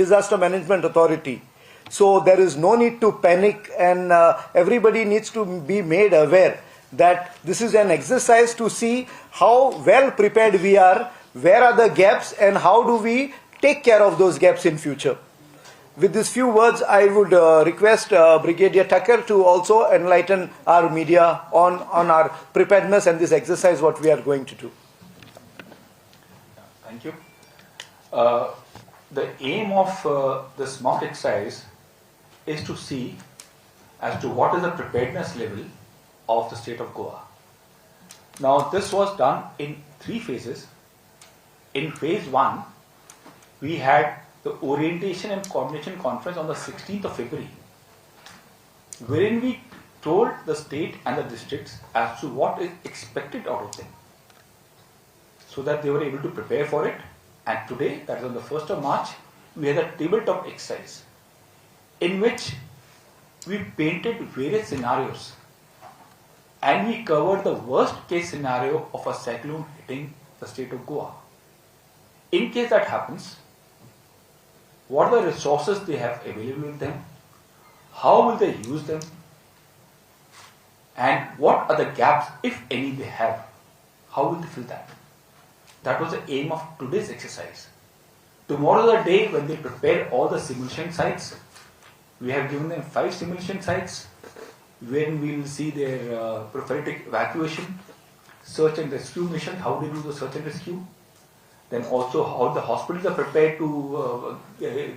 disaster management authority. So there is no need to panic, and everybody needs to be made aware that this is an exercise to see how well prepared we are, where are the gaps, and how do we take care of those gaps in future. With these few words, I would request Brigadier Thakur to also enlighten our media on our preparedness and this exercise what we are going to do. Thank you. The aim of this mock exercise is to see as to what is the preparedness level of the state of Goa. Now, this was done in 3 phases. In phase 1, we had the Orientation and Coordination Conference on the 16th of February, wherein we told the state and the districts as to what is expected out of them, so that they were able to prepare for it. And today, that is on the 1st of March, we had a tabletop exercise in which we painted various scenarios and we covered the worst case scenario of a cyclone hitting the state of Goa. In case that happens, what are the resources they have available with them, how will they use them, and what are the gaps, if any, they have, how will they fill that. That was the aim of today's exercise. Tomorrow is the day when they prepare all the simulation sites. We have given them 5 simulation sites wherein we will see their prophylaxis evacuation, search and rescue mission, how they do the search and rescue. Then also how the hospitals are prepared to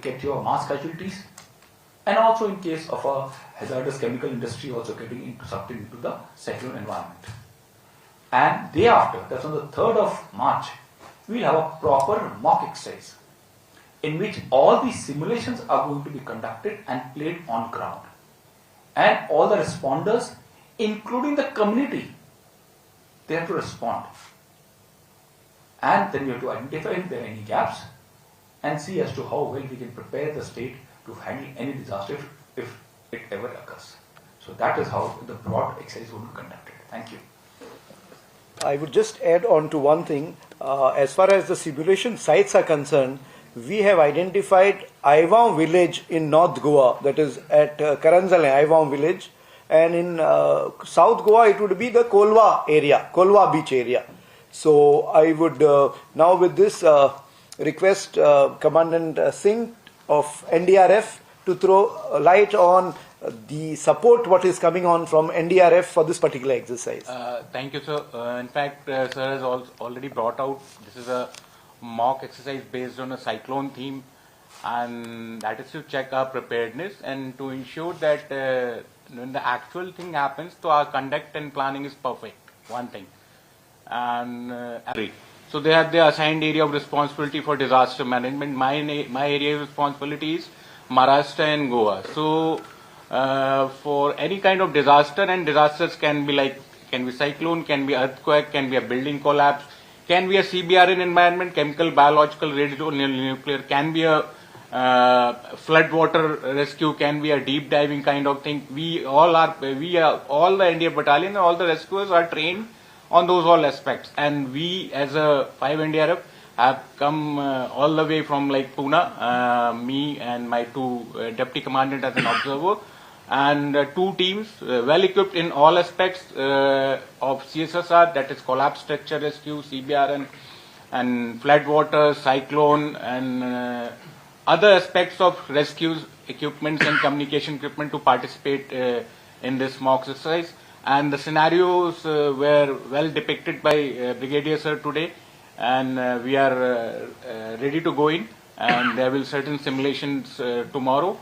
get your mass casualties. And also in case of a hazardous chemical industry also getting sucked into the cyclone environment. And day after, that's on the 3rd of March, we'll have a proper mock exercise in which all these simulations are going to be conducted and played on ground. And all the responders, including the community, they have to respond. And then we have to identify if there are any gaps and see as to how well we can prepare the state to handle any disaster if it ever occurs. So that is how the broad exercise will be conducted. Thank you. I would just add on to one thing. As far as the simulation sites are concerned, we have identified Aivam village in North Goa, that is at Karanzale, Aivam village, and in South Goa it would be the Kolwa area, Kolwa beach area. So I would now with this request Commandant Singh of NDRF to throw light on the support what is coming on from NDRF for this particular exercise. Thank you, sir. In fact, sir has already brought out, this is a mock exercise based on a cyclone theme, and that is to check our preparedness and to ensure that when the actual thing happens, so our conduct and planning is perfect, one thing. And so they have the assigned area of responsibility for disaster management. My area of responsibility is Maharashtra and Goa. So for any kind of disaster, and disasters can be cyclone, can be earthquake, can be a building collapse, can be a CBRN environment, chemical, biological, radionuclear, can be a flood water rescue, can be a deep diving kind of thing. All the NDF battalion and all the rescuers are trained on those all aspects. And we as a 5 NDRF have come all the way from like Pune, me and my 2 deputy commandant as an observer, and 2 teams well equipped in all aspects of CSSR, that is collapse structure rescue, CBRN, and flood water, cyclone, and other aspects of rescues, equipments and communication equipment to participate in this mock exercise. And the scenarios were well depicted by Brigadier Sir today, and we are ready to go in, and there will certain simulations tomorrow.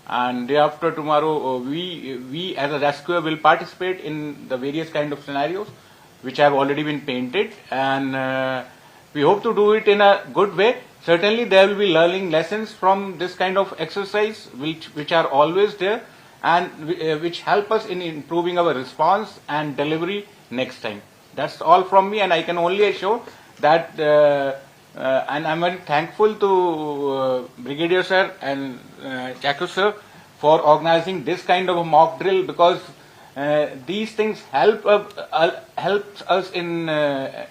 And day after tomorrow, we as a rescuer will participate in the various kind of scenarios which have already been painted, and we hope to do it in a good way. Certainly there will be learning lessons from this kind of exercise which are always there, and which help us in improving our response and delivery next time. That's all from me, and I can only assure that and I'm very thankful to Brigadier Sir and Chaku Sir for organizing this kind of a mock drill, because these things helps us in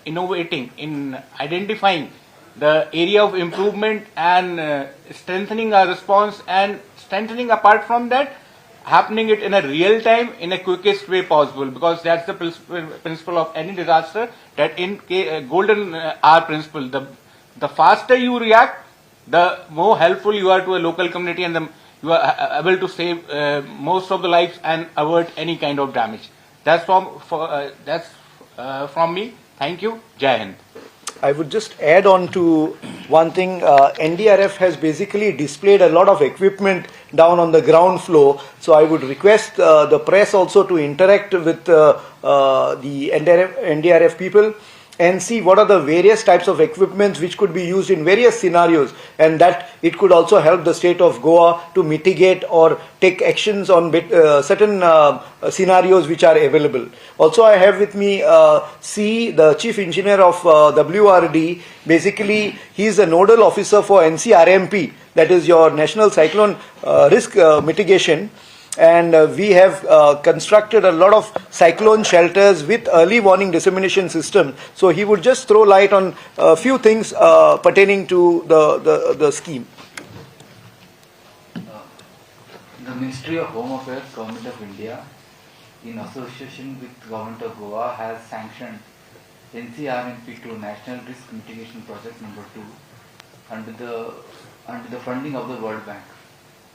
innovating, in identifying the area of improvement and strengthening our response, and strengthening apart from that, happening it in a real time in a quickest way possible, because that's the principle of any disaster, that in golden hour principle, the faster you react, the more helpful you are to a local community, and you are able to save most of the lives and avoid any kind of damage. That's from me. Thank you. Jai Hind. I would just add on to one thing. NDRF has basically displayed a lot of equipment down on the ground floor. So I would request the press also to interact with the NDRF people and see what are the various types of equipments which could be used in various scenarios, and that it could also help the state of Goa to mitigate or take actions on certain scenarios which are available. Also, I have with me C, the Chief Engineer of WRD. Basically, he is a nodal officer for NCRMP, that is your National Cyclone Risk Mitigation. And we have constructed a lot of cyclone shelters with early warning dissemination system. So he would just throw light on a few things pertaining to the scheme. The Ministry of Home Affairs, Government of India, in association with Government of Goa, has sanctioned NCRMP2 National Risk Mitigation Project number 2 under the funding of the World Bank.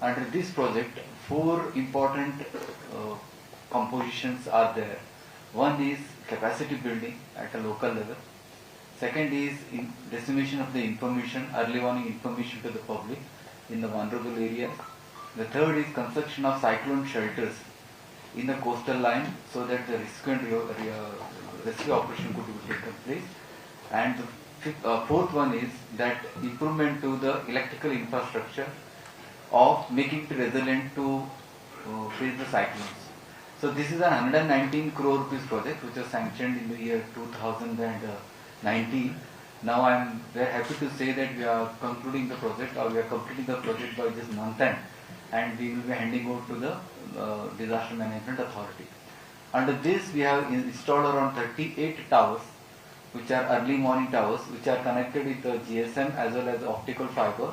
Under this project, 4 important compositions are there. One is capacity building at a local level. Second is dissemination of the information, early warning information to the public in the vulnerable areas. The third is construction of cyclone shelters in the coastal line so that the rescue operation could be taken place. And the fourth one is that improvement to the electrical infrastructure of making it resilient to face the cyclones. So this is a 119 crore rupees project which was sanctioned in the year 2019. Now I am very happy to say that we are concluding the project, or we are completing the project by this month end, and we will be handing over to the Disaster Management Authority. Under this, we have installed around 38 towers, which are early warning towers, which are connected with the GSM as well as optical fiber,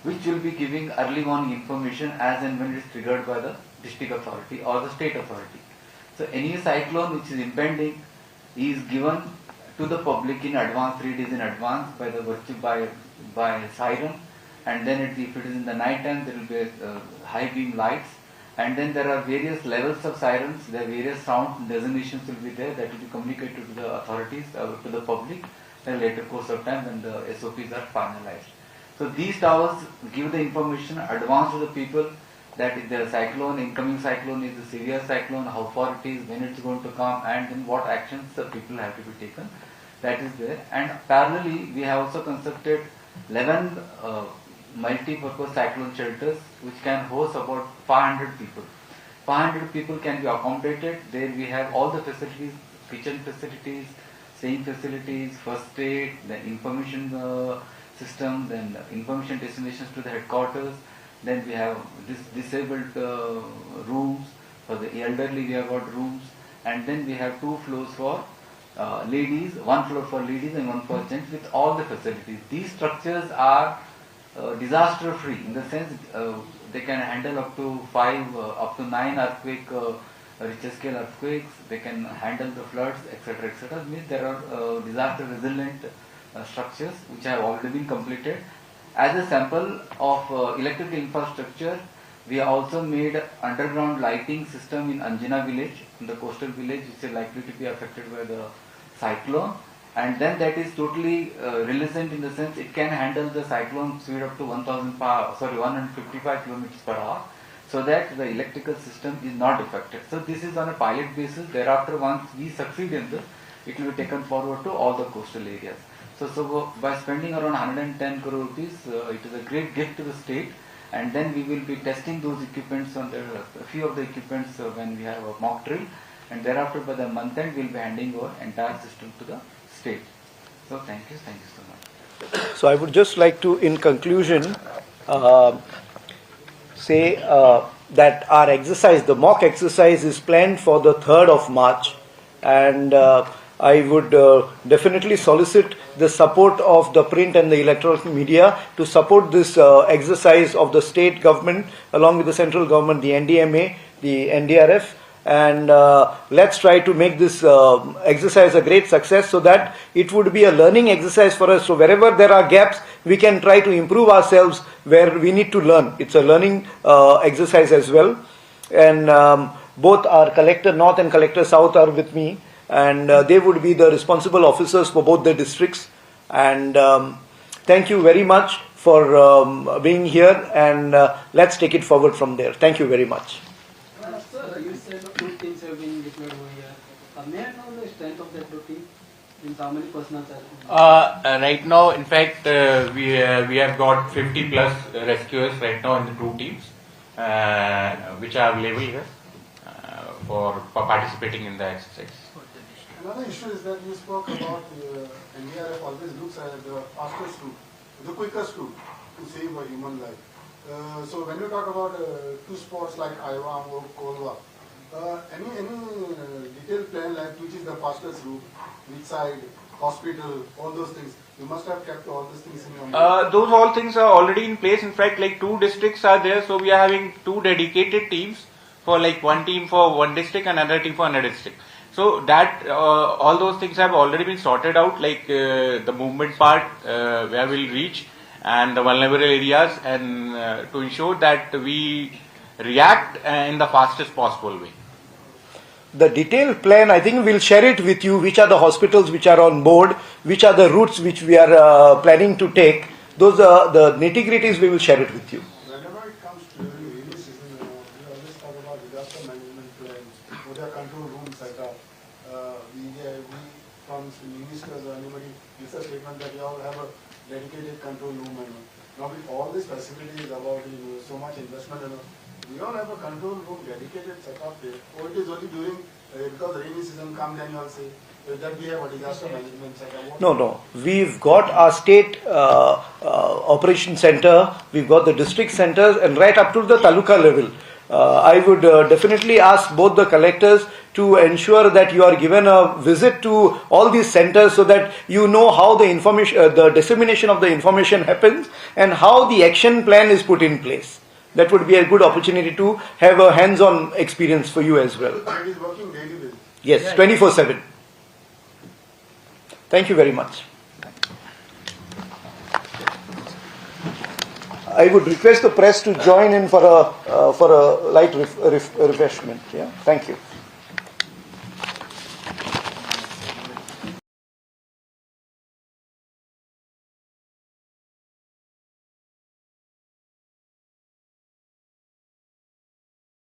which will be giving early warning information as and when it is triggered by the district authority or the state authority. So any cyclone which is impending is given to the public in advance, 3 days in advance, by the by siren, and then if it is in the night time, there will be high beam lights, and then there are various levels of sirens. There are various sound designations will be there that will be communicated to the authorities, to the public at a later course of time when the SOPs are finalized. So these towers give the information advance to the people that if the incoming cyclone is a severe cyclone, how far it is, when it's going to come, and then what actions the people have to be taken. That is there. And parallelly, we have also constructed 11 multi-purpose cyclone shelters which can host about 500 people. 500 people can be accommodated. There we have all the facilities, kitchen facilities, staying facilities, first aid, the information system, then information destinations to the headquarters. Then we have disabled rooms for the elderly. We have got rooms, and then we have 2 floors for ladies, 1 floor for ladies and 1 for gents, with all the facilities. These structures are disaster free in the sense they can handle up to 9 earthquake, Richter scale earthquakes. They can handle the floods, etc., etc. Means there are disaster resilient structures which have already been completed. As a sample of electrical infrastructure, we have also made underground lighting system in Anjana village, in the coastal village which is likely to be affected by the cyclone, and then that is totally resistant in the sense it can handle the cyclone speed up to 155 kilometers per hour, so that the electrical system is not affected. So this is on a pilot basis. Thereafter, once we succeed in this, it will be taken forward to all the coastal areas. So by spending around 110 crore rupees, it is a great gift to the state, and then we will be testing those equipments on a few of the equipments when we have a mock drill, and thereafter by the month end we will be handing over entire system to the state. So thank you so much. So I would just like to, in conclusion, say that our exercise, the mock exercise, is planned for the 3rd of March, and I would definitely solicit the support of the print and the electronic media to support this exercise of the state government along with the central government, the NDMA, the NDRF, and let's try to make this exercise a great success so that it would be a learning exercise for us. So wherever there are gaps, we can try to improve ourselves where we need to learn. It's a learning exercise as well. And both our Collector North and Collector South are with me, and they would be the responsible officers for both the districts. And thank you very much for being here, and let's take it forward from there. Thank you very much. Sir, you said 2 teams have been deployed over here. May I know the strength of that 2 team? Means how many personnel are Right now, in fact, we have got 50 plus rescuers right now in the 2 teams, which are available here for participating in the exercise. Another issue is that you spoke about NDRF always looks at the fastest route, the quickest route to save a human life. So when you talk about 2 spots like Aiwam or Kolwa, any detailed plan like which is the fastest route, which side, hospital, all those things, you must have kept all those things in your mind. Those all things are already in place. In fact, like 2 districts are there, so we are having 2 dedicated teams for like 1 team for 1 district and another team for another district. So that all those things have already been sorted out, like the movement part where we'll reach and the vulnerable areas, and to ensure that we react in the fastest possible way. The detailed plan, I think we'll share it with you, which are the hospitals which are on board, which are the routes which we are planning to take. Those are the nitty-gritties, we will share it with you. Whenever it comes to rainy season, we always talk about disaster management plan, or their control room setup. We from ministers or anybody gives a statement that you all have a dedicated control room, and now with all these facilities about so much investment, we all have a control room dedicated set up there, or it is only during because rainy season comes, then you all say that we have a disaster management setup. No. We've got our state operation center, we've got the district centers, and right up to the taluka level. I would definitely ask both the collectors to ensure that you are given a visit to all these centers so that you know how the information, the dissemination of the information happens and how the action plan is put in place. That would be a good opportunity to have a hands-on experience for you as well. It is working daily with. Yes, 24/7. Thank you very much. I would request the press to join in for a light refreshment. Yeah, thank you.